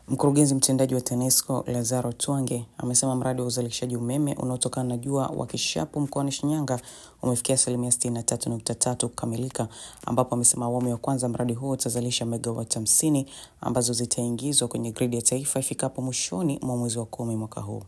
Mkurugenzi mtendaji wa TANESCO Lazaro Twange amesema mradi wa uzalishaji umeme unaotokana na jua wa Kishapu mkoani Shinyanga umefikia 63.3% kukamilika, ambapo amesema awamu ya kwanza mradi huo utazalisha megawati 50 ambazo zitaingizwa kwenye gridi ya taifa ifikapo mwishoni mwa mwezi wa 10 mwaka huu.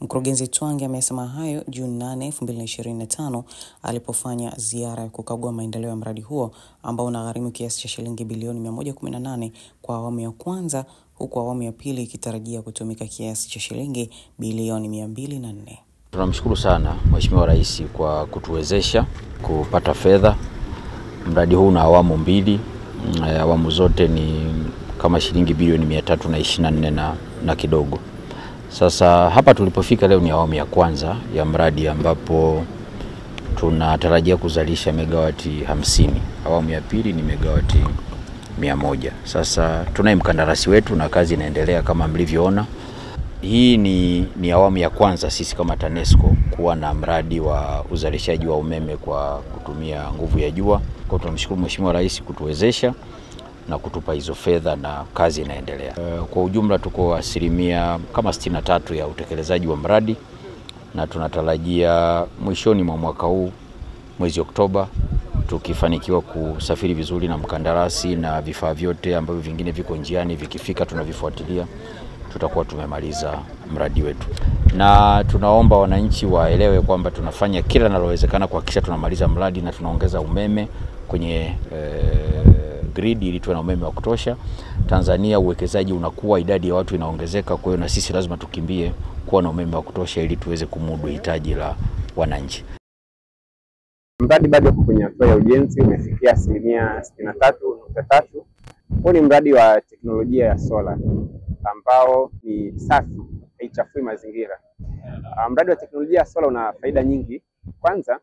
Mkurugenzi Twange amesema hayo Juni 8, 2025 alipofanya ziara ya kukagua maendeleo ya mradi huo ambao unagharimu kiasi cha shilingi bilioni 118 kwa awamu ya kwanza, huku awamu ya pili ikitarajia kutumika kiasi cha shilingi bilioni 204. Tunamshukuru sana Mheshimiwa Rais kwa kutuwezesha kupata fedha. Mradi huu una awamu mbili. Awamu zote ni kama shilingi bilioni 324 na kidogo. Sasa hapa tulipofika leo ni awamu ya kwanza ya mradi ambapo tunatarajia kuzalisha megawati 50. Awamu ya pili ni megawati 100. Sasa tunaye mkandarasi wetu na kazi inaendelea kama mlivyoona. Hii ni awamu ya kwanza sisi kama TANESCO kuwa na mradi wa uzalishaji wa umeme kwa kutumia nguvu ya jua. Kwa tunamshukuru Mheshimiwa Rais kutuwezesha na kutupa hizo fedha na kazi inaendelea. Kwa ujumla tuko asilimia kama 63 ya utekelezaji wa mradi na tunatarajia mwishoni mwa mwaka huu mwezi Oktoba tukifanikiwa kusafiri vizuri na mkandarasi na vifaa vyote ambavyo vingine viko njiani vikifika tunavifuatilia, tutakuwa tumemaliza mradi wetu. Na tunaomba wananchi waelewe kwamba tunafanya kila linalowezekana kuhakikisha tunamaliza mradi na tunaongeza umeme kwenye grid ili tuwe na umeme wa kutosha. Tanzania uwekezaji unakuwa, idadi ya watu inaongezeka, kwa hiyo na sisi lazima tukimbie kuwa na umeme wa kutosha ili tuweze kumudu hitaji la wananchi. Mradi bado uko kwenye hatua ya ujenzi, umefikia 63.3%. Huu ni mradi wa teknolojia ya sola ambao ni safi, haichafui mazingira. Mradi wa teknolojia ya sola una faida nyingi. Kwanza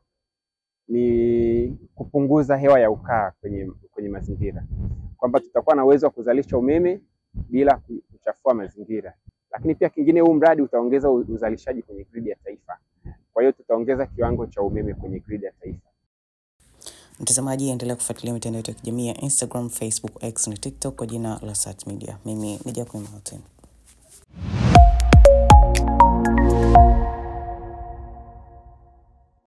ni kupunguza hewa ya ukaa kwenye mazingira, kwamba tutakuwa na uwezo wa kuzalisha umeme bila kuchafua mazingira. Lakini pia kingine, huu mradi utaongeza uzalishaji kwenye gridi ya taifa. Kwa hiyo tutaongeza kiwango cha umeme kwenye gridi ya taifa. Mtazamaji, endelea kufuatilia mitandao yetu ya kijamii ya Instagram, Facebook, X na TikTok kwa jina la Sat Media. Mimi ni Jacob Martin.